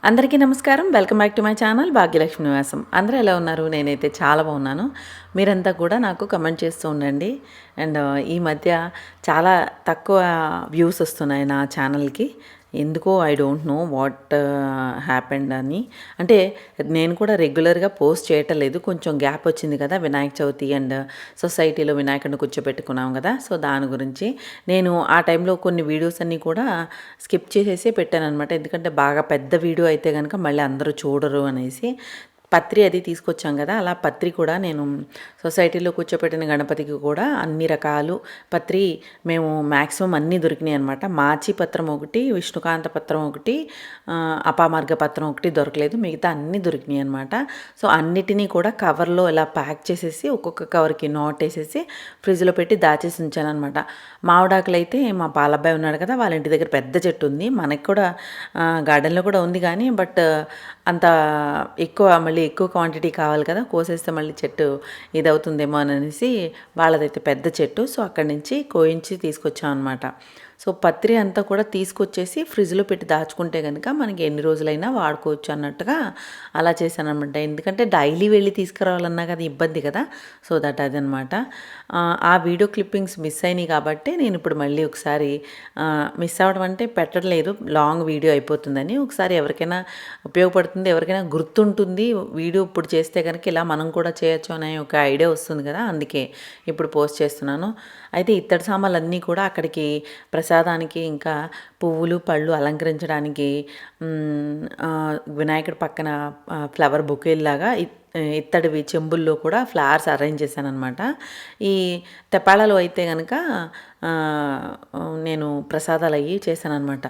అందరికీ నమస్కారం. Welcome back to my channel Bhagyalakshmi నివాసం. అందరూ ఎలా ఉన్నారు? నేనైతే చాలా బాగున్నాను. మీరంతా కూడా నాకు కమెంట్ చేస్తూ ఉండండి. అండ్ ఈ మధ్య చాలా తక్కువ వ్యూస్ వస్తున్నాయి నా ఛానల్కి. ఎందుకో I don't know what happened అని. అంటే నేను కూడా రెగ్యులర్గా పోస్ట్ చేయటం లేదు. కొంచెం గ్యాప్ వచ్చింది కదా, వినాయక చవితి అండ్ సొసైటీలో వినాయకుడిని కూర్చోబెట్టుకున్నాం కదా. సో దాని గురించి నేను ఆ టైంలో కొన్ని వీడియోస్ అన్నీ కూడా స్కిప్ చేసేసి పెట్టాను అనమాట. ఎందుకంటే బాగా పెద్ద వీడియో అయితే కనుక మళ్ళీ అందరూ చూడరు అనేసి. పత్రి అది తీసుకొచ్చాం కదా, అలా పత్రి కూడా నేను సొసైటీలో కూర్చోపెట్టిన గణపతికి కూడా అన్ని రకాలు పత్రి మేము మ్యాక్సిమం అన్నీ దొరికినాయి అనమాట. మాచి పత్రం ఒకటి, విష్ణుకాంత పత్రం ఒకటి, అపామార్గ పత్రం ఒకటి దొరకలేదు, మిగతా అన్నీ దొరికినాయి అనమాట. సో అన్నిటినీ కూడా కవర్లో ఇలా ప్యాక్ చేసేసి ఒక్కొక్క కవర్కి నాట్ వేసేసి ఫ్రిడ్జ్లో పెట్టి దాచేసి ఉంచాను అనమాట. మామిడాకులు అయితే మా పాలబ్బాయి ఉన్నాడు కదా, వాళ్ళ ఇంటి దగ్గర పెద్ద చెట్టు ఉంది. మనకి కూడా గార్డెన్లో కూడా ఉంది కానీ బట్ అంత ఎక్కువ మళ్ళీ ఎక్కువ క్వాంటిటీ కావాలి కదా, కోసేస్తే మళ్ళీ చెట్టు ఇదవుతుందేమో అని అనేసి వాళ్ళదైతే పెద్ద చెట్టు. సో అక్కడి నుంచి కోయించి తీసుకొచ్చాం అనమాట. సో పత్రి అంతా కూడా తీసుకొచ్చేసి ఫ్రిడ్జ్లో పెట్టి దాచుకుంటే కనుక మనకి ఎన్ని రోజులైనా వాడుకోవచ్చు అన్నట్టుగా అలా చేశాను అనమాట. ఎందుకంటే డైలీ వెళ్ళి తీసుకురావాలన్నా కదా ఇబ్బంది కదా. సో దట్ అదనమాట. ఆ వీడియో క్లిప్పింగ్స్ మిస్ అయినాయి కాబట్టి నేను ఇప్పుడు మళ్ళీ ఒకసారి మిస్ అవ్వడం అంటే పెట్టలేదు, లాంగ్ వీడియో అయిపోతుందని. ఒకసారి ఎవరికైనా ఉపయోగపడుతుంది, ఎవరికైనా గుర్తుంటుంది వీడియో ఇప్పుడు చేస్తే కనుక ఇలా మనం కూడా చేయొచ్చు అనే ఒక ఐడియా వస్తుంది కదా, అందుకే ఇప్పుడు పోస్ట్ చేస్తున్నాను. అయితే ఇత్తడి సామాన్లు అన్నీ కూడా అక్కడికి ప్రసాదానికి, ఇంకా పువ్వులు పళ్ళు అలంకరించడానికి, వినాయకుడి పక్కన ఫ్లవర్ బొకేలాగా ఇత్తడివి చెంబుల్లో కూడా ఫ్లవర్స్ అరేంజ్ చేశాను అనమాట. ఈ తెప్పాళలో అయితే కనుక నేను ప్రసాదాలు అయ్యి చేశాను అనమాట.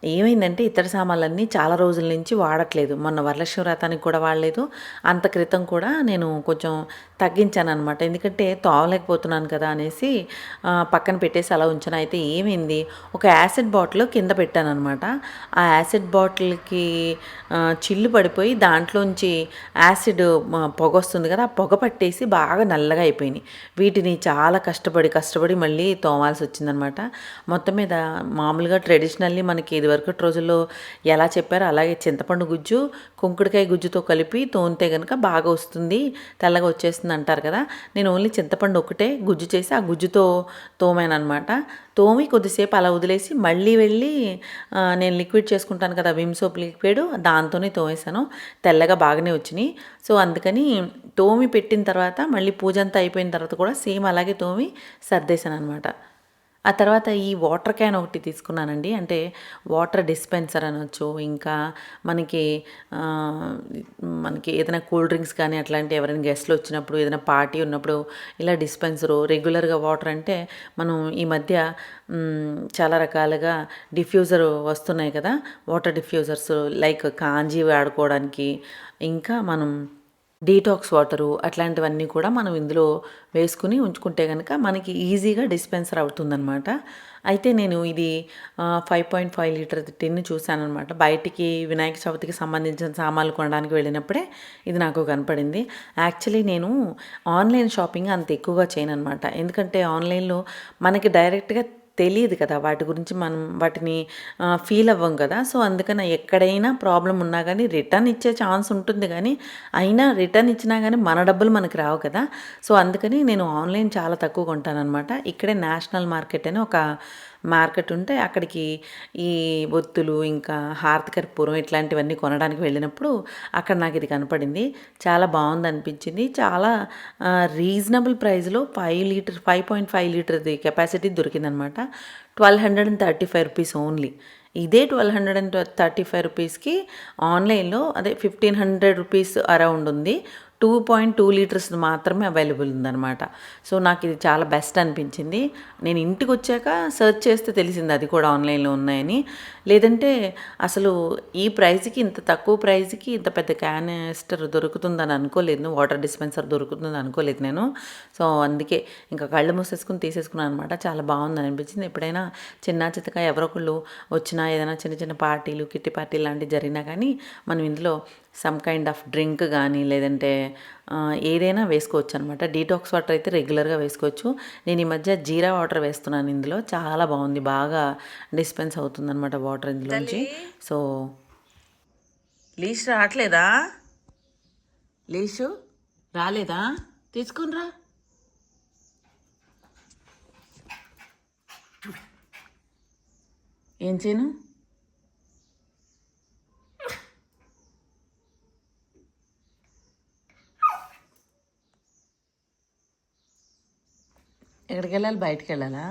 ఏమైందంటే ఇత్తడి సామాన్లన్నీ చాలా రోజుల నుంచి వాడట్లేదు. మొన్న వరలక్ష్మి వ్రతానికి కూడా వాడలేదు. అంత క్రితం కూడా నేను కొంచెం తగ్గించాను అనమాట. ఎందుకంటే తోవలేకపోతున్నాను కదా అనేసి పక్కన పెట్టేసి అలా ఉంచాను. అయితే ఏమైంది, ఒక యాసిడ్ బాటిల్ కింద పెట్టాను అనమాట. ఆ యాసిడ్ బాటిల్కి చిల్లు పడిపోయి దాంట్లోంచి యాసిడ్ పొగ వస్తుంది కదా, ఆ పొగ పట్టేసి బాగా నల్లగా అయిపోయినాయి. వీటిని చాలా కష్టపడి మళ్ళీ తోమాల్సి వచ్చిందనమాట. మొత్తం మీద మామూలుగా ట్రెడిషనల్లీ మనకి ఇదివరకటి రోజుల్లో ఎలా చెప్పారో అలాగే చింతపండు గుజ్జు కుంకుడుకాయ గుజ్జుతో కలిపి తోమితే కనుక బాగా వస్తుంది, తెల్లగా వచ్చేస్తుంది అంటారు కదా. నేను ఓన్లీ చింతపండు ఒకటే గుజ్జు చేసి ఆ గుజ్జుతో తోమాను అనమాట. తోమి కొద్దిసేపు అలా వదిలేసి మళ్ళీ వెళ్ళి నేను లిక్విడ్ చేసుకుంటాను కదా, విమ్ సోప్ లిక్విడ్, దాంతోనే తోమేశాను. తెల్లగా బాగానే వచ్చినాయి. సో అందుకని తోమి పెట్టిన తర్వాత మళ్ళీ పూజ అంతా అయిపోయిన తర్వాత కూడా సేమ్ అలాగే తోమి సర్దేశాను అనమాట. ఆ తర్వాత ఈ వాటర్ క్యాన్ ఒకటి తీసుకున్నానండి. అంటే వాటర్ డిస్పెన్సర్ అనొచ్చు. ఇంకా మనకి మనకి ఏదైనా కూల్ డ్రింక్స్ కానీ అట్లాంటి ఎవరైనా గెస్ట్లు వచ్చినప్పుడు, ఏదైనా పార్టీ ఉన్నప్పుడు ఇలా డిస్పెన్సరు. రెగ్యులర్గా వాటర్ అంటే మనం ఈ మధ్య చాలా రకాలుగా డిఫ్యూజర్ వస్తున్నాయి కదా, వాటర్ డిఫ్యూజర్స్ లైక్ కాంజీ వాడుకోవడానికి, ఇంకా మనం డీటాక్స్ వాటరు అట్లాంటివన్నీ కూడా మనం ఇందులో వేసుకుని ఉంచుకుంటే కనుక మనకి ఈజీగా డిస్పెన్సర్ అవుతుందన్నమాట. అయితే నేను ఇది 5.5 లీటర్ టిన్ చూశానమాట. బయటికి వినాయక చవితికి సంబంధించిన సామాన్లు కొనడానికి వెళ్ళినప్పుడే ఇది నాకు కనపడింది. యాక్చువల్లీ నేను ఆన్లైన్ షాపింగ్ అంత ఎక్కువగా చేయను అనమాట. ఎందుకంటే ఆన్లైన్లో మనకి డైరెక్ట్గా తెలియదు కదా, వాటి గురించి మనం వాటిని ఫీల్ అవ్వం కదా. సో అందుకని ఎక్కడైనా ప్రాబ్లం ఉన్నా కానీ రిటర్న్ ఇచ్చే ఛాన్స్ ఉంటుంది, కానీ అయినా రిటర్న్ ఇచ్చినా కానీ మన డబ్బులు మనకి రావు కదా. సో అందుకని నేను ఆన్లైన్ చాలా తక్కువ కొంటాను అనమాట. ఇక్కడే నేషనల్ మార్కెట్ అని ఒక మార్కెట్ ఉంటే అక్కడికి ఈ ఒత్తులు, ఇంకా హారతి కర్పూరం ఇట్లాంటివన్నీ కొనడానికి వెళ్ళినప్పుడు అక్కడ నాకు ఇది కనపడింది. చాలా బాగుంది అనిపించింది. చాలా రీజనబుల్ ప్రైస్లో 5.5 లీటర్ది కెపాసిటీ దొరికిందనమాట. 1235 rupees only. ఇదే 1235 రూపీస్కి ఆన్లైన్లో అదే 1500 రూపీస్ అరౌండ్ ఉంది. 2.2 లీటర్స్ మాత్రమే అవైలబుల్ ఉందన్నమాట. సో నాకు ఇది చాలా బెస్ట్ అనిపించింది. నేను ఇంటికి వచ్చాక సెర్చ్ చేస్తే తెలిసింది అది కూడా ఆన్లైన్లో ఉన్నాయని. లేదంటే అసలు ఈ ప్రైస్కి, ఇంత తక్కువ ప్రైస్కి ఇంత పెద్ద క్యానిస్టర్ దొరుకుతుందని అనుకోలేదు, వాటర్ డిస్పెన్సర్ దొరుకుతుందని అనుకోలేదు నేను. సో అందుకే ఇంకా కళ్ళు మూసేసుకుని తీసేసుకున్నాను అనమాట. చాలా బాగుందని అనిపించింది. ఎప్పుడైనా చిన్న చితక ఎవరో ఒకళ్ళు వచ్చినా, ఏదైనా చిన్న చిన్న పార్టీలు, కిట్టి పార్టీలు లాంటివి జరిగినా కానీ మనం ఇందులో సమ్ కైండ్ ఆఫ్ డ్రింక్ కానీ లేదంటే ఏదైనా వేసుకోవచ్చు అనమాట. డీటాక్స్ వాటర్ అయితే రెగ్యులర్గా వేసుకోవచ్చు. నేను ఈ మధ్య జీరా వాటర్ వేస్తున్నాను ఇందులో. చాలా బాగుంది, బాగా డిస్పెన్స్ అవుతుంది అనమాట వాటర్ ఇందులోంచి. సో లీష్ రావట్లేదా? లీషు రాలేదా? తీసుకుని రా. ఏం చేయను? ఎక్కడికి వెళ్ళాలి? బయటికి వెళ్ళాలా?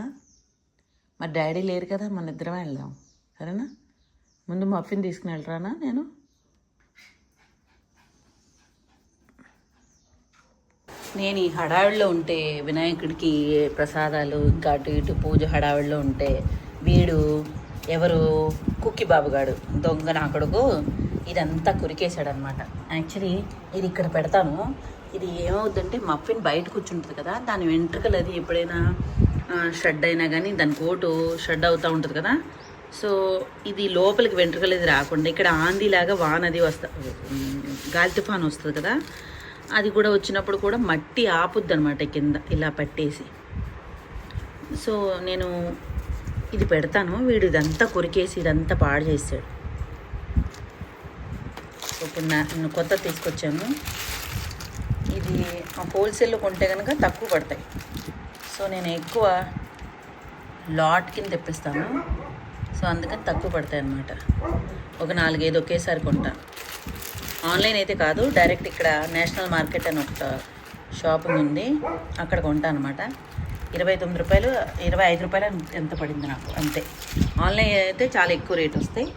మరి డాడీ లేరు కదా, మన ఇద్దరమే వెళ్దాం, సరేనా? ముందు మఫిన్ తీసుకుని వెళ్ళరానా నేను? నేను ఈ హడావిడిలో ఉంటే, వినాయకుడికి ప్రసాదాలు ఇంకా అటు ఇటు పూజ హడావిడిలో ఉంటే, వీడు ఎవరు కుక్కి బాబుగాడు దొంగ నా కొడుకు ఇదంతా కురికేశాడనమాట. యాక్చువల్లీ ఇది ఇక్కడ పెడతాను. ఇది ఏమవుతుందంటే మఫిన్ బయట కూర్చుంటుంది కదా, దాని వెంట్రుకలు అది ఎప్పుడైనా షడ్ అయినా కానీ దాని కోటు షడ్ అవుతూ ఉంటుంది కదా. సో ఇది లోపలికి వెంట్రుకలు అది రాకుండా ఇక్కడ ఆందీలాగా వానది గాలి తుఫాన్ వస్తుంది కదా, అది కూడా వచ్చినప్పుడు కూడా మట్టి ఆపుద్ది అనమాట కింద ఇలా పట్టేసి. సో నేను ఇది పెడతాను. వీడు ఇదంతా కొరికేసి ఇదంతా పాడు చేశాడు. ఇప్పుడు నేను కొత్త తీసుకొచ్చాను. ఇది హోల్సేల్లో కొంటే కనుక తక్కువ పడతాయి. సో నేను ఎక్కువ లాట్ కింద తెప్పిస్తాను. సో అందుకని తక్కువ పడతాయి అన్నమాట. ఒక 4-5 ఒకేసారి కొంటాను. ఆన్లైన్ అయితే కాదు, డైరెక్ట్ ఇక్కడ నేషనల్ మార్కెట్ అని ఒక షాపింగ్ ఉంది, అక్కడ కొంటాను అనమాట. 29 రూపాయలు 25 రూపాయలు ఎంత పడింది నాకు, అంతే. ఆన్లైన్ అయితే చాలా ఎక్కువ రేట్ వస్తాయి.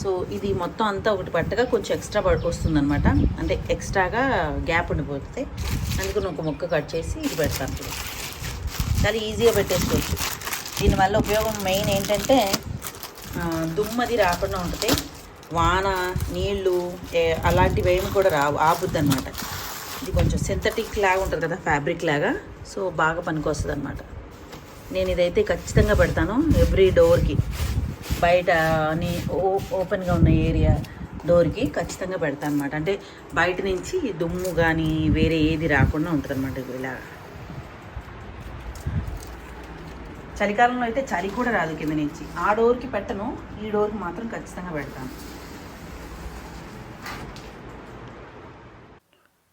సో ఇది మొత్తం అంతా ఒకటి పట్టగా కొంచెం ఎక్స్ట్రా వస్తుందన్నమాట, అంటే ఎక్స్ట్రాగా గ్యాప్ ఉండిపోతుంది. అందుకని ఒక ముక్క కట్ చేసి ఇది పెడతాను. ఇప్పుడు చాలా ఈజీగా పెట్టేసుకోవచ్చు. దీనివల్ల ఉపయోగం మెయిన్ ఏంటంటే దుమ్మది రాకుండా ఉంటుంది. వాన నీళ్ళు అలాంటివి ఏమి కూడా రావు, ఆపుద్ది అనమాట. ఇది కొంచెం సింథటిక్ లాగా ఉంటుంది కదా, ఫ్యాబ్రిక్ లాగా. సో బాగా పనికొస్తుంది అనమాట. నేను ఇదైతే ఖచ్చితంగా పెడతాను ఎవ్రీ డోర్కి, బయట ఓపెన్గా ఉన్న ఏరియా డోర్కి ఖచ్చితంగా పెడతాను అనమాట. అంటే బయట నుంచి దుమ్ము కానీ వేరే ఏది రాకుండా ఉంటుంది అనమాట. ఇలా చలికాలంలో అయితే చలి కూడా రాదు కింద నుంచి. ఆ డోర్కి పెట్టను, ఈ డోర్కి మాత్రం ఖచ్చితంగా పెడతాను.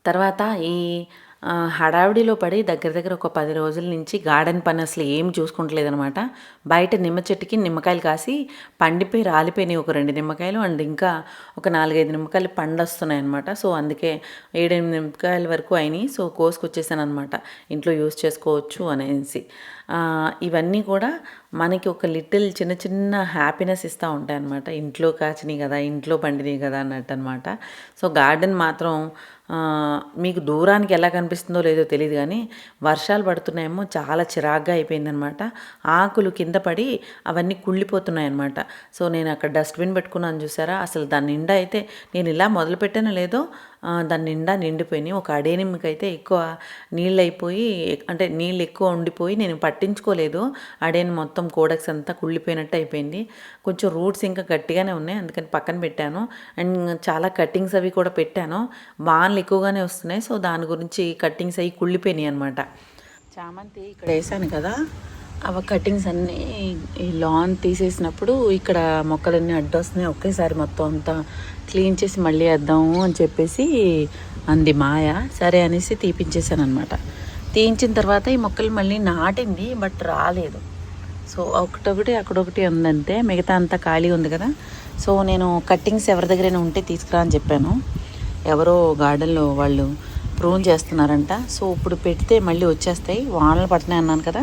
తర్వాత ఈ హడావిడిలో పడి దగ్గర ఒక 10 రోజుల నుంచి గార్డెన్ పని అసలు ఏం చూసుకుంటలేదనమాట. బయట నిమ్మ చెట్టుకి నిమ్మకాయలు కాసి పండిపోయి రాలిపోయినాయి ఒక 2 నిమ్మకాయలు, అండ్ ఇంకా ఒక 4-5 నిమ్మకాయలు పండొస్తున్నాయి అనమాట. సో అందుకే 7-8 నిమ్మకాయల వరకు అయినాయి. సో కోసుకొచ్చేసాను అనమాట, ఇంట్లో యూస్ చేసుకోవచ్చు అనేసి. ఇవన్నీ కూడా మనకి ఒక లిటిల్ చిన్న హ్యాపీనెస్ ఇస్తూ ఉంటాయి అన్నమాట. ఇంట్లో కాచినాయి కదా, ఇంట్లో పండినాయి కదా అన్నట్టు అనమాట. సో గార్డెన్ మాత్రం మీకు దూరానికి ఎలా కనిపిస్తుందో లేదో తెలియదు, కానీ వర్షాలు పడుతున్నాయేమో చాలా చిరాగ్గా అయిపోయిందనమాట. ఆకులు కింద పడి అవన్నీ కుళ్ళిపోతున్నాయి అనమాట. సో నేను అక్కడ డస్ట్బిన్ పెట్టుకున్నాను చూసారా, అసలు దాని నిండా అయితే నేను ఇలా మొదలుపెట్టానో లేదో దాని నిండా నిండిపోయినాయి. ఒక అడేనిమ్మకైతే ఎక్కువ నీళ్ళు అయిపోయి, అంటే నీళ్ళు ఎక్కువ ఉండిపోయి నేను పట్టించుకోలేదు. అడేని మొత్తం కోడక్స్ అంతా కుళ్ళిపోయినట్టు అయిపోయింది. కొంచెం రూట్స్ ఇంకా గట్టిగానే ఉన్నాయి, అందుకని పక్కన పెట్టాను. అండ్ చాలా కట్టింగ్స్ అవి కూడా పెట్టాను. వానలు ఎక్కువగానే వస్తున్నాయి, సో దాని గురించి కట్టింగ్స్ అవి కుళ్ళిపోయినాయి అనమాట. చామంతి ఇక్కడ వేసాను కదా, అవి కటింగ్స్ అన్నీ ఈ లాన్ తీసేసినప్పుడు ఇక్కడ మొక్కలన్నీ అడ్డొస్తున్నాయి. ఒకేసారి మొత్తం అంతా క్లీన్ చేసి మళ్ళీ వేద్దాము అని చెప్పేసి అంది మాయ. సరే అనేసి తీపించేసాను అనమాట. తీయించిన తర్వాత ఈ మొక్కలు మళ్ళీ నాటింది, బట్ రాలేదు. సో ఒకటొకటి అక్కడొకటి ఉందంటే, మిగతా అంతా ఖాళీ ఉంది కదా. సో నేను కట్టింగ్స్ ఎవరి దగ్గరైనా ఉంటే తీసుకురా అని చెప్పాను. ఎవరో గార్డెన్లో వాళ్ళు ప్రూన్ చేస్తున్నారంట. సో ఇప్పుడు పెడితే మళ్ళీ వచ్చేస్తాయి, వానలు పడుతున్నాయి అన్నాను కదా.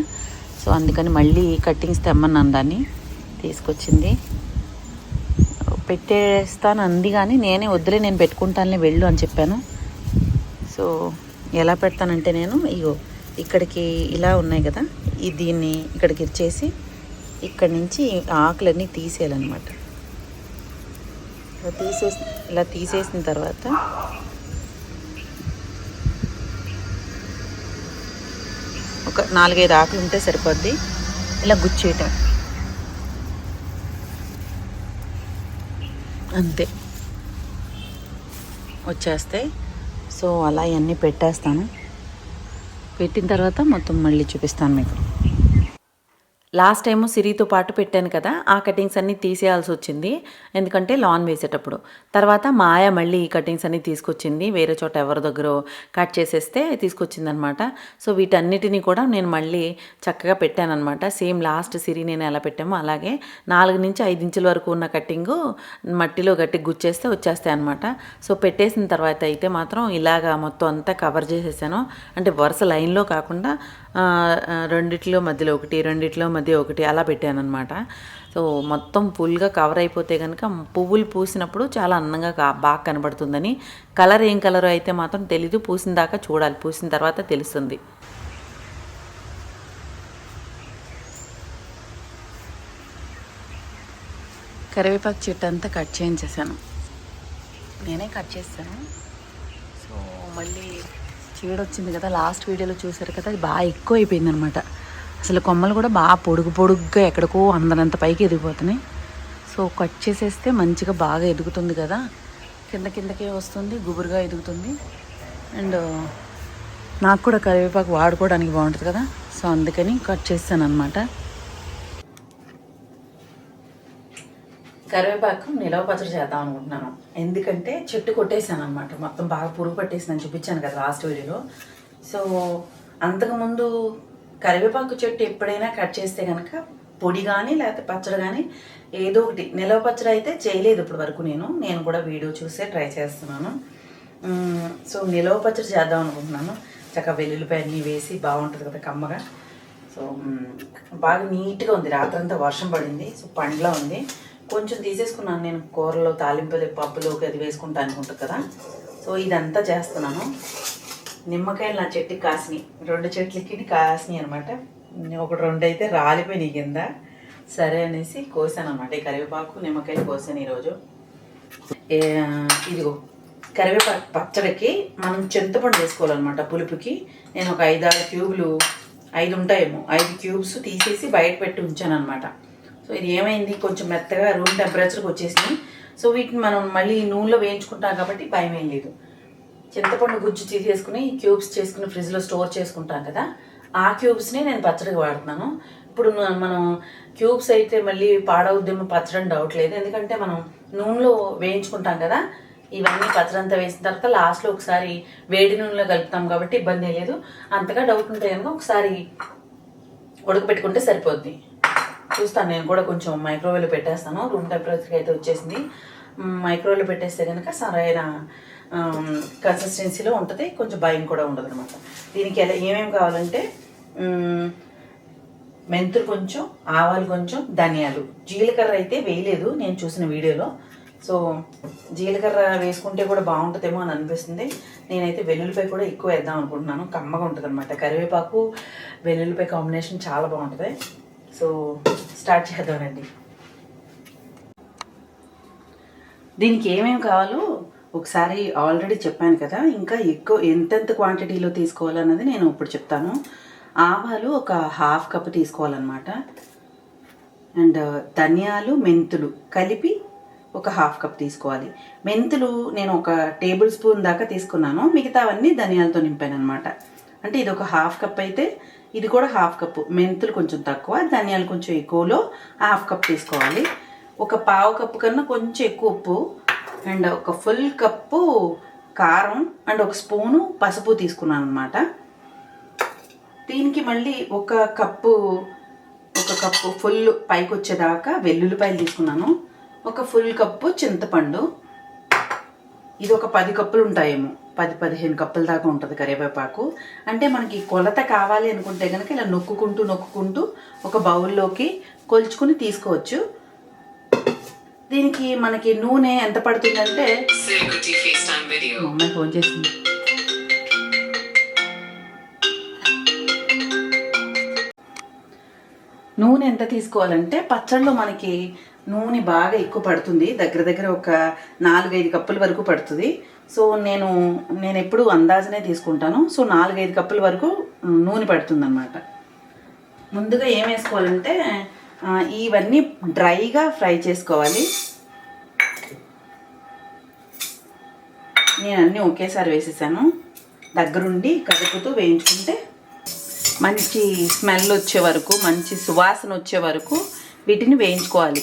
సో అందుకని మళ్ళీ కట్టింగ్స్ తెమ్మన్నాను, దాన్ని తీసుకొచ్చింది. పెట్టేస్తాను అంది, కానీ నేనే వద్దులే నేను పెట్టుకుంటానులే వెళ్ళు అని చెప్పాను. సో ఎలా పెడతానంటే, నేను ఇగో ఇక్కడికి ఇలా ఉన్నాయి కదా, దీన్ని ఇక్కడికి ఇచ్చేసి ఇక్కడి నుంచి ఆకులన్నీ తీసేయాలన్నమాట. ఇలా తీసేసిన తర్వాత ఒక 4-5 ఆకులు ఉంటే సరిపోద్ది. ఇలా గుచ్చేయటం అంతే, వచ్చేస్తాయి. సో అలా ఇవన్నీ పెట్టేస్తాను. పెట్టిన తర్వాత మొత్తం మళ్ళీ చూపిస్తాను మీకు. లాస్ట్ టైము సిరితో పాటు పెట్టాను కదా, ఆ కటింగ్స్ అన్నీ తీసేయాల్సి వచ్చింది, ఎందుకంటే లాన్ వేసేటప్పుడు. తర్వాత మాయ మళ్ళీ ఈ కటింగ్స్ అన్నీ తీసుకొచ్చింది, వేరే చోట ఎవరి దగ్గర కట్ చేసేస్తే తీసుకొచ్చిందనమాట. సో వీటన్నిటిని కూడా నేను మళ్ళీ చక్కగా పెట్టానమాట. సేమ్ లాస్ట్ సిరి నేను ఎలా పెట్టామో అలాగే 4 నుంచి 5 ఇంచుల వరకు ఉన్న కటింగు మట్టిలో గట్టి గుచ్చేస్తే వచ్చేస్తాయి అనమాట. సో పెట్టేసిన తర్వాత అయితే మాత్రం ఇలాగా మొత్తం అంతా కవర్ చేసేసాను. అంటే వరుస లైన్లో కాకుండా రెండిట్లో మధ్యలో ఒకటి, రెండిట్లో మధ్య ఒకటి అలా పెట్టాను అనమాట. సో మొత్తం ఫుల్గా కవర్ అయిపోతే కనుక పువ్వులు పూసినప్పుడు చాలా అందంగా బాగా కనబడుతుందని. కలర్ ఏం కలర్ అయితే మాత్రం తెలీదు, పూసిన దాకా చూడాలి, పూసిన తర్వాత తెలుస్తుంది. కరివేపాకు చెట్టు అంతా కట్ చేయించేసాను, నేనే కట్ చేస్తాను. సో మళ్ళీ చీడొచ్చింది కదా, లాస్ట్ వీడియోలో చూసారు కదా, అది బాగా ఎక్కువ అయిపోయింది అనమాట. అసలు కొమ్మలు కూడా బాగా పొడుగుగా ఎక్కడికో అందనంత పైకి ఎదిగిపోతున్నాయి. సో కట్ చేసేస్తే మంచిగా బాగా ఎదుగుతుంది కదా, కిందకే వస్తుంది, గుబురుగా ఎదుగుతుంది. అండ్ నాకు కూడా కరివేపాకు వాడుకోవడానికి బాగుంటుంది కదా, సో అందుకని కట్ చేస్తాను అనమాట. కరివేపాకు నిలవ పచ్చడి చేద్దాం అనుకుంటున్నాను, ఎందుకంటే చెట్టు కొట్టేసాను అనమాట, మొత్తం బాగా పురుగు పట్టేసిందని చూపించాను కదా లాస్ట్ వీడియోలో. సో అంతకుముందు కరివేపాకు చెట్టు ఎప్పుడైనా కట్ చేస్తే కనుక పొడి కానీ లేకపోతే పచ్చడి కానీ ఏదో ఒకటి, నిలవ పచ్చడి అయితే చేయలేదు ఇప్పటి వరకు నేను కూడా వీడియో చూసే ట్రై చేస్తున్నాను. సో నిలవ పచ్చడి చేద్దాం అనుకుంటున్నాను, చక్కగా వెల్లుల్లిపాయన్ని వేసి బాగుంటుంది కదా కమ్మగా. సో బాగా నీట్గా ఉంది, రాత్రంతా వర్షం పడింది, సో పండ్లా ఉంది. కొంచెం తీసేసుకున్నాను నేను, కూరలో తాలింపులు పప్పులోకి అది వేసుకుంటా అనుకుంటుంది కదా. సో ఇదంతా చేస్తున్నాను. నిమ్మకాయలు నా చెట్టుకి కాసినాయి, 2 చెట్లకి కాసినాయి అనమాట. 1-2 అయితే రాలిపోయినాయి కింద, సరే అనేసి కోసాను అనమాట. ఈ కరివేపాకు నిమ్మకాయలు కోసాను ఈరోజు. ఇదిగో కరివేపాకు పచ్చడికి మనం చింతపండు వేసుకోవాలన్నమాట పులుపుకి. నేను ఒక 5-6 క్యూబులు, 5 ఉంటాయేమో, 5 క్యూబ్స్ తీసేసి బయట పెట్టి ఉంచాను అనమాట. సో ఇది ఏమైంది, కొంచెం మెత్తగా రూమ్ టెంపరేచర్కి వచ్చేసినాయి. సో వీటిని మనం మళ్ళీ నూనెలో వేయించుకుంటాం కాబట్టి భయం ఏం లేదు. చింతపండు గుజ్జు తీసేసుకుని క్యూబ్స్ చేసుకుని ఫ్రిడ్జ్లో స్టోర్ చేసుకుంటాం కదా, ఆ క్యూబ్స్ని నేను పచ్చడికి వాడుతున్నాను. ఇప్పుడు మనం క్యూబ్స్ అయితే మళ్ళీ పాడవుద్దేమో పచ్చడి డౌట్ లేదు, ఎందుకంటే మనం నూనెలో వేయించుకుంటాం కదా. ఇవన్నీ పచ్చడంతా వేసిన తర్వాత లాస్ట్లో ఒకసారి వేడి నూనెలో కలుపుతాం కాబట్టి ఇబ్బంది లేదు. అంతగా డౌట్ ఉంటే కనుక ఒకసారి ఉడకబెట్టుకుంటే సరిపోద్ది. చూస్తాను, నేను కూడా కొంచెం మైక్రోవేవ్లో పెట్టేస్తాను, రూమ్ టెంపరేచర్కి అయితే వచ్చేసింది. మైక్రోవేవ్లో పెట్టేస్తే కనుక సరైన కన్సిస్టెన్సీలో ఉంటుంది, కొంచెం భయం కూడా ఉండదు అనమాట. దీనికి ఏమేమి కావాలంటే మెంతులు కొంచెం, ఆవాలు కొంచెం, ధనియాలు, జీలకర్ర అయితే వేయలేదు నేను చూసిన వీడియోలో. సో జీలకర్ర వేసుకుంటే కూడా బాగుంటుందేమో అని అనిపిస్తుంది. నేనైతే వెల్లుల్లిపాయ కూడా ఎక్కువ వేద్దాం అనుకుంటున్నాను, కమ్మగా ఉంటుంది అనమాట. కరివేపాకు వెల్లుల్లిపాయ కాంబినేషన్ చాలా బాగుంటుంది. సో స్టార్ట్ చేద్దామండి. దీనికి ఏమేమి కావాలో ఒకసారి ఆల్రెడీ చెప్పాను కదా, ఇంకా ఎక్కువ ఎంతెంత క్వాంటిటీలో తీసుకోవాలన్నది నేను ఇప్పుడు చెప్తాను. ఆవాలు ఒక 1/2 కప్ తీసుకోవాలన్నమాట. అండ్ ధనియాలు, మెంతులు కలిపి ఒక 1/2 కప్ తీసుకోవాలి. మెంతులు నేను ఒక టేబుల్ స్పూన్ దాకా తీసుకున్నాను, మిగతావన్నీ ధనియాలతో నింపాను అనమాట. అంటే ఇది ఒక 1/2 కప్ అయితే ఇది కూడా 1/2 కప్పు. మెంతులు కొంచెం తక్కువ, ధనియాలు కొంచెం ఎక్కువలో 1/2 కప్ తీసుకోవాలి. ఒక 1/4 కప్పు కన్నా కొంచెం ఎక్కువ ఉప్పు, అండ్ ఒక ఫుల్ కప్పు కారం, అండ్ ఒక స్పూను పసుపు తీసుకున్నాను అనమాట. దీనికి మళ్ళీ ఒక కప్పు ఫుల్ పైకి వచ్చేదాకా వెల్లుల్లిపాయలు తీసుకున్నాను. ఒక ఫుల్ కప్పు చింతపండు, ఇది ఒక 10 కప్పులు ఉంటాయేమో, 10-15 కప్పుల దాకా ఉంటుంది కరివేపాకు. అంటే మనకి కొలత కావాలి అనుకుంటే కనుక ఇలా నొక్కుంటూ ఒక బౌల్లోకి కొలుచుకుని తీసుకోవచ్చు. దీనికి మనకి నూనె ఎంత పడుతుందంటే, అమ్మాయి ఫోన్ చేసింది, నూనె ఎంత తీసుకోవాలంటే పచ్చళ్ళలో మనకి నూనె బాగా ఎక్కువ పడుతుంది, దగ్గర ఒక 4-5 కప్పుల వరకు పడుతుంది. సో నేను ఎప్పుడు అందాజనే తీసుకుంటాను. సో 4-5 కప్పుల వరకు నూనె పడుతుంది అన్నమాట. ముందుగా ఏం వేసుకోవాలంటే ఇవన్నీ డ్రైగా ఫ్రై చేసుకోవాలి. నేను అన్నీ ఒకేసారి వేసేసాను, దగ్గరుండి కదుపుతూ వేయించుకుంటే మంచి స్మెల్ వచ్చే వరకు, మంచి సువాసన వచ్చే వరకు వీటిని వేయించుకోవాలి.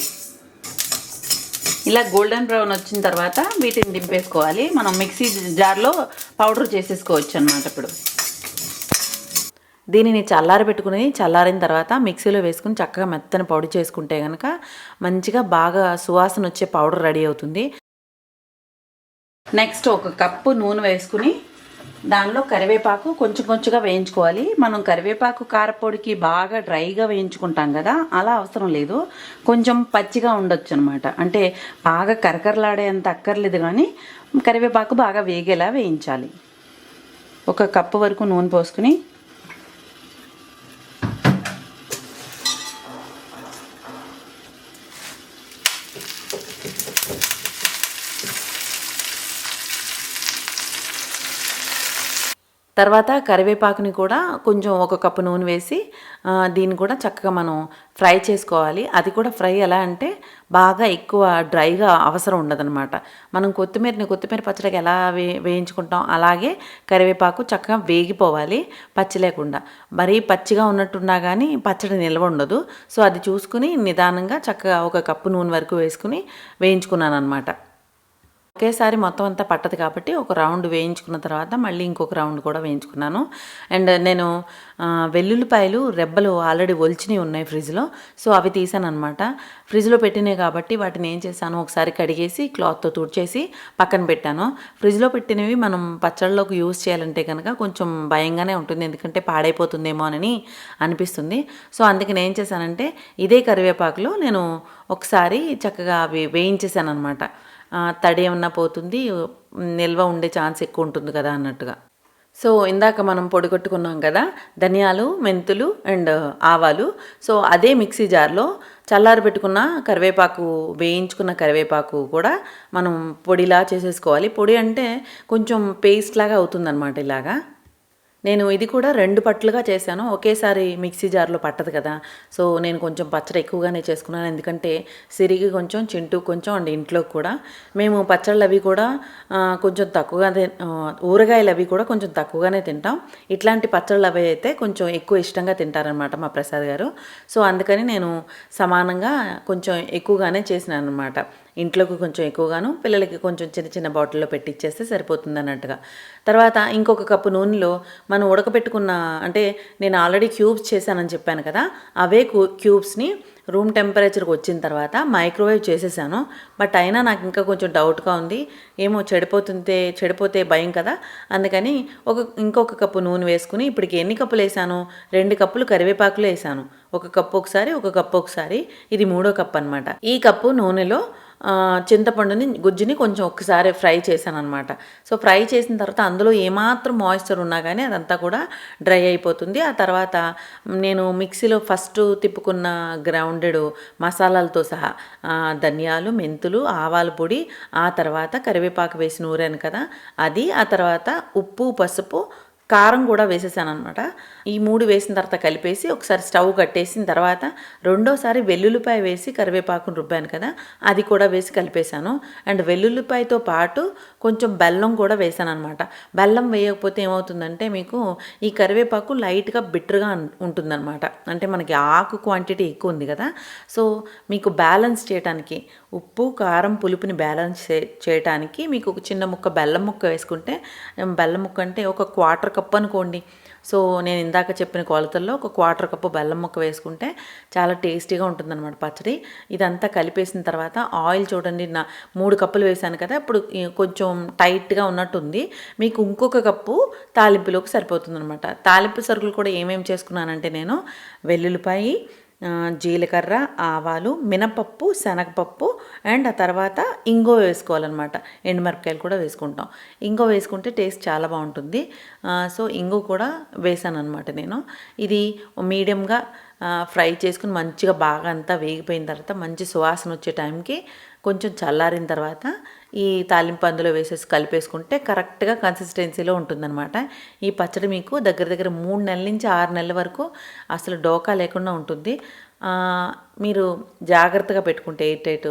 ఇలా గోల్డెన్ బ్రౌన్ వచ్చిన తర్వాత వీటిని దింపేసుకోవాలి. మనం మిక్సీ జార్లో పౌడర్ చేసేసుకోవచ్చు అన్నమాట. ఇప్పుడు దీనిని చల్లారబెట్టుకుని చల్లారిన తర్వాత మిక్సీలో వేసుకుని చక్కగా మెత్తని పొడి చేసుకుంటే కనుక మంచిగా బాగా సువాసన వచ్చే పౌడర్ రెడీ అవుతుంది. నెక్స్ట్ 1 కప్పు నూనె వేసుకుని దానిలో కరివేపాకు కొంచెం కొంచెంగా వేయించుకోవాలి. మనం కరివేపాకు కారపొడికి బాగా డ్రైగా వేయించుకుంటాం కదా, అలా అవసరం లేదు. కొంచెం పచ్చిగా ఉండొచ్చు అనమాట. అంటే బాగా కరకరలాడేంత అక్కర్లేదు, కానీ కరివేపాకు బాగా వేగేలా వేయించాలి. 1 కప్పు వరకు నూనె పోసుకుని తర్వాత కరివేపాకుని కూడా కొంచెం 1 కప్పు నూనె వేసి దీన్ని కూడా చక్కగా మనం ఫ్రై చేసుకోవాలి. అది కూడా ఫ్రై ఎలా అంటే బాగా ఎక్కువ డ్రైగా అవసరం ఉండదన్నమాట. మనం కొత్తిమీర పచ్చడికి ఎలా వేయించుకుంటాం అలాగే కరివేపాకు చక్కగా వేగిపోవాలి, పచ్చి లేకుండా. మరీ పచ్చిగా ఉన్నట్టున్నా కానీ పచ్చడి నిల్వ ఉండదు. సో అది చూసుకుని నిదానంగా చక్కగా 1 కప్పు నూనె వరకు వేసుకుని వేయించుకున్నాను అనమాట. ఒకేసారి మొత్తం అంతా పట్టదు కాబట్టి ఒక రౌండ్ వేయించుకున్న తర్వాత మళ్ళీ ఇంకొక రౌండ్ కూడా వేయించుకున్నాను. అండ్ నేను వెల్లుల్లిపాయలు రెబ్బలు ఆల్రెడీ ఒలిచినవి ఉన్నాయి ఫ్రిడ్జ్లో. సో అవి తీసాను అనమాట. ఫ్రిడ్జ్లో పెట్టినాయి కాబట్టి వాటిని ఏం చేశాను, ఒకసారి కడిగేసి క్లాత్తో తుడిచేసి పక్కన పెట్టాను. ఫ్రిడ్జ్లో పెట్టినవి మనం పచ్చళ్ళలోకి యూజ్ చేయాలంటే కనుక కొంచెం భయంగానే ఉంటుంది, ఎందుకంటే పాడైపోతుందేమో అని అనిపిస్తుంది. సో అందుకని ఏం చేశానంటే ఇదే కరివేపాకులో నేను ఒకసారి చక్కగా అవి వేయించేసాను అనమాట. తడి ఏమన్నా పోతుంది, నిల్వ ఉండే ఛాన్స్ ఎక్కువ ఉంటుంది కదా అన్నట్టుగా. సో ఇందాక మనం పొడి కొట్టుకున్నాం కదా ధనియాలు, మెంతులు అండ్ ఆవాలు. సో అదే మిక్సీ జార్లో చల్లారబెట్టుకున్న కరివేపాకు, వేయించుకున్న కరివేపాకు కూడా మనం పొడిలా చేసేసుకోవాలి. పొడి అంటే కొంచెం పేస్ట్ లాగా అవుతుందన్నమాట. ఇలాగా నేను ఇది కూడా 2 పట్లుగా చేశాను. ఒకేసారి మిక్సీ జార్లో పట్టదు కదా. సో నేను కొంచెం పచ్చడి ఎక్కువగానే చేసుకున్నాను, ఎందుకంటే సిరికి కొంచెం, చింటూ కొంచెం అండ్ ఇంట్లో కూడా మేము పచ్చళ్ళు అవి కూడా కొంచెం తక్కువగా, ఊరగాయలు అవి కూడా కొంచెం తక్కువగానే తింటాం. ఇట్లాంటి పచ్చళ్ళు అవి అయితే కొంచెం ఎక్కువ ఇష్టంగా తింటారనమాట మా ప్రసాద్ గారు. సో అందుకని నేను సమానంగా కొంచెం ఎక్కువగానే చేసినాను అనమాట. ఇంట్లోకి కొంచెం ఎక్కువగాను, పిల్లలకి కొంచెం చిన్న చిన్న బాటిల్లో పెట్టిచ్చేస్తే సరిపోతుంది అన్నట్టుగా. తర్వాత ఇంకొక కప్పు నూనెలో మనం ఉడకబెట్టుకున్న, అంటే నేను ఆల్రెడీ క్యూబ్స్ చేశానని చెప్పాను కదా, అవే క్యూబ్స్ని రూమ్ టెంపరేచర్కి వచ్చిన తర్వాత మైక్రోవేవ్ చేసేసాను. బట్ అయినా నాకు ఇంకా కొంచెం డౌట్గా ఉంది, ఏమో చెడిపోతే భయం కదా. అందుకని ఇంకొక కప్పు నూనె వేసుకుని ఇప్పటికి ఎన్ని కప్పులు వేసాను, 2 కప్పులు కరివేపాకులు వేసాను. 1 కప్పు ఒకసారి, 1 కప్పు ఒకసారి, ఇది 3వ కప్పు అనమాట. ఈ కప్పు నూనెలో చింతపండుని గుజ్జుని కొంచెం ఒకసారి ఫ్రై చేశాను అనమాట. సో ఫ్రై చేసిన తర్వాత అందులో ఏమాత్రం మాయిశ్చర్ ఉన్నా కానీ అదంతా కూడా డ్రై అయిపోతుంది. ఆ తర్వాత నేను మిక్సీలో ఫస్ట్ తిప్పుకున్న గ్రౌండెడ్ మసాలాలతో సహా ధనియాలు, మెంతులు, ఆవాల పొడి, ఆ తర్వాత కరివేపాకు వేసి నూరాను కదా అది, ఆ తర్వాత ఉప్పు, పసుపు, కారం కూడా వేసేసాను అనమాట. ఈ 3 వేసిన తర్వాత కలిపేసి ఒకసారి స్టవ్ కట్టేసిన తర్వాత రెండోసారి వెల్లుల్లిపాయ వేసి కరివేపాకును రుబ్బాను కదా అది కూడా వేసి కలిపేశాను. అండ్ వెల్లుల్లిపాయతో పాటు కొంచెం బెల్లం కూడా వేసాను అనమాట. బెల్లం వేయకపోతే ఏమవుతుందంటే మీకు ఈ కరివేపాకు లైట్గా బిట్టర్గా ఉంటుందన్నమాట. అంటే మనకి ఆకు క్వాంటిటీ ఎక్కువ ఉంది కదా. సో మీకు బ్యాలెన్స్ చేయడానికి, ఉప్పు, కారం, పులుపుని బ్యాలెన్స్ చేయడానికి మీకు ఒక చిన్న ముక్క బెల్లం ముక్క వేసుకుంటే, బెల్లం ముక్క అంటే ఒక 1/4 కప్పు అనుకోండి. సో నేను ఇందాక చెప్పిన కొలతల్లో ఒక 1/4 కప్పు బెల్లం ముక్క వేసుకుంటే చాలా టేస్టీగా ఉంటుందన్నమాట పచ్చడి. ఇదంతా కలిపేసిన తర్వాత ఆయిల్ చూడండి, 3 కప్పులు వేసాను కదా, ఇప్పుడు కొంచెం టైట్గా ఉన్నట్టుంది. మీకు ఇంకొక కప్పు తాలింపులోకి సరిపోతుందన్నమాట. తాలింపు సరుకులు కూడా ఏమేమి చేసుకున్నానంటే నేను వెల్లుల్లిపాయ, జీలకర్ర, ఆవాలు, మినపప్పు, శనగపప్పు అండ్ ఆ తర్వాత ఇంగువ వేసుకోవాలన్నమాట. ఎండుమిరపకాయలు కూడా వేసుకుంటాం. ఇంగువ వేసుకుంటే టేస్ట్ చాలా బాగుంటుంది. సో ఇంగువ కూడా వేసాను అనమాట నేను. ఇది మీడియంగా ఫ్రై చేసుకుని మంచిగా బాగా అంతా వేగిపోయిన తర్వాత మంచి సువాసన వచ్చే టైంకి కొంచెం చల్లారిన తర్వాత ఈ తాలింపు అందులో వేసేసి కలిపేసుకుంటే కరెక్ట్గా కన్సిస్టెన్సీలో ఉంటుందన్నమాట. ఈ పచ్చడి మీకు దగ్గర 3 నెలల నుంచి 6 నెలల వరకు అసలు డోకా లేకుండా ఉంటుంది. మీరు జాగ్రత్తగా పెట్టుకుంటే ఎయిర్ టైట్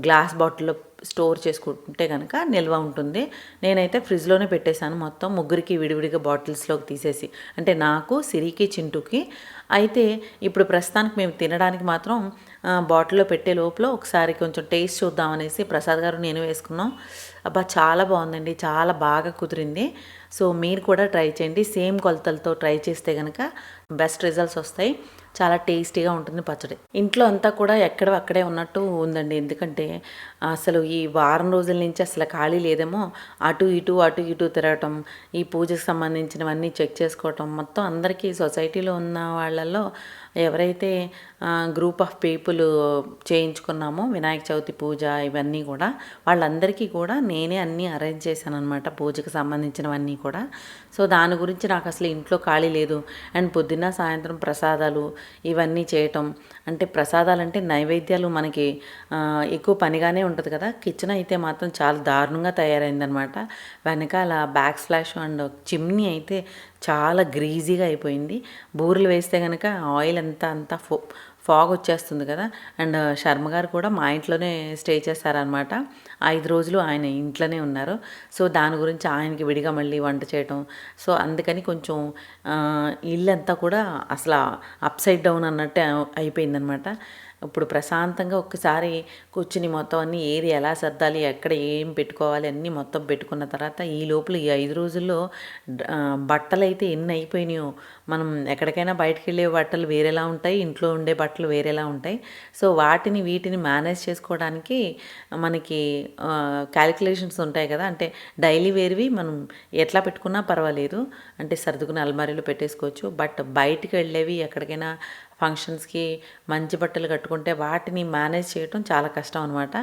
గ్లాస్ బాటిల్లో స్టోర్ చేసుకుంటే కనుక నిల్వ ఉంటుంది. నేనైతే ఫ్రిడ్జ్లోనే పెట్టేశాను మొత్తం ముగ్గురికి విడివిడిగా బాటిల్స్లోకి తీసేసి, అంటే నాకు, సిరికి, చింటూకి. అయితే ఇప్పుడు ప్రస్తుతానికి మేము తినడానికి మాత్రం బాటిల్లో పెట్టే లోపల ఒకసారి కొంచెం టేస్ట్ చూద్దామనేసి ప్రసాద్ గారు నేను వేసుకున్నాం. అబ్బా చాలా బాగుందండి, చాలా బాగా కుదిరింది. సో మీరు కూడా ట్రై చేయండి. సేమ్ కొలతలతో ట్రై చేస్తే కనుక బెస్ట్ రిజల్ట్స్ వస్తాయి. చాలా టేస్టీగా ఉంటుంది పచ్చడి. ఇంట్లో అంతా కూడా ఎక్కడ అక్కడే ఉన్నట్టు ఉందండి. ఎందుకంటే అసలు ఈ వారం రోజుల నుంచి అసలు ఖాళీ లేదేమో. అటు ఇటు తిరగటం, ఈ పూజకు సంబంధించినవన్నీ చెక్ చేసుకోవటం, మొత్తం అందరికీ సొసైటీలో ఉన్న వాళ్ళల్లో ఎవరైతే గ్రూప్ ఆఫ్ పీపుల్ చేయించుకున్నామో వినాయక చవితి పూజ ఇవన్నీ కూడా వాళ్ళందరికీ కూడా నేనే అన్నీ అరేంజ్ చేశాను అనమాట, పూజకు సంబంధించినవన్నీ కూడా. సో దాని గురించి నాకు అసలు ఇంట్లో ఖాళీ లేదు. అండ్ పొద్దున్న సాయంత్రం ప్రసాదాలు ఇవన్నీ చేయటం, అంటే ప్రసాదాలు అంటే నైవేద్యాలు మనకి ఎక్కువ పనిగానే ఉంటుంది కదా. కిచెన్ అయితే మాత్రం చాలా దారుణంగా తయారైందనమాట. వెనకాల బ్యాక్ స్లాష్ అండ్ చిమ్నీ అయితే చాలా గ్రీజీగా అయిపోయింది. బూరెలు వేస్తే కనుక ఆయిల్ అంతా ఫాగ్ వచ్చేస్తుంది కదా. అండ్ శర్మ గారు కూడా మా ఇంట్లోనే స్టే చేస్తారనమాట. 5 రోజులు ఆయన ఇంట్లోనే ఉన్నారు. సో దాని గురించి ఆయనకి విడిగా మళ్ళీ వంట చేయటం. సో అందుకని కొంచెం ఇల్లంతా కూడా అసలు అప్సైడ్ డౌన్ అన్నట్టే అయిపోయిందనమాట. ఇప్పుడు ప్రశాంతంగా ఒక్కసారి కూర్చుని మొత్తం అన్నీ ఏది ఎలా సర్దాలి, ఎక్కడ ఏం పెట్టుకోవాలి అన్నీ మొత్తం పెట్టుకున్న తర్వాత ఈ లోపల ఈ 5 రోజుల్లో బట్టలు అయితే ఎన్ని అయిపోయినాయో. మనం ఎక్కడికైనా బయటకు వెళ్ళే బట్టలు వేరేలా ఉంటాయి, ఇంట్లో ఉండే బట్టలు వేరేలా ఉంటాయి. సో వీటిని మేనేజ్ చేసుకోవడానికి మనకి క్యాలిక్యులేషన్స్ ఉంటాయి కదా. అంటే డైలీ వేర్వి మనం ఎట్లా పెట్టుకున్నా పర్వాలేదు, అంటే సర్దుకుని అల్మారీలో పెట్టేసుకోవచ్చు. బట్ బయటికి వెళ్ళేవి ఎక్కడికైనా ఫంక్షన్స్కి మంచి బట్టలు కట్టుకుంటే వాటిని మేనేజ్ చేయటం చాలా కష్టం అనమాట.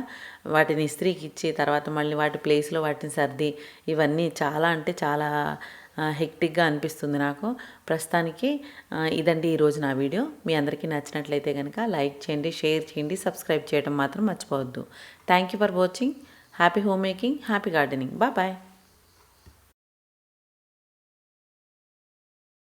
వాటిని ఇస్త్రీకి ఇచ్చి తర్వాత మళ్ళీ వాటి ప్లేస్లో వాటిని సర్ది ఇవన్నీ చాలా అంటే చాలా హెక్టిక్గా అనిపిస్తుంది నాకు. ప్రస్తుతానికి ఇదండి ఈరోజు నా వీడియో. మీ అందరికీ నచ్చినట్లయితే కనుక లైక్ చేయండి, షేర్ చేయండి, సబ్స్క్రైబ్ చేయడం మాత్రం మర్చిపోవద్దు. Thank you for watching. Happy home making, happy gardening. Bye.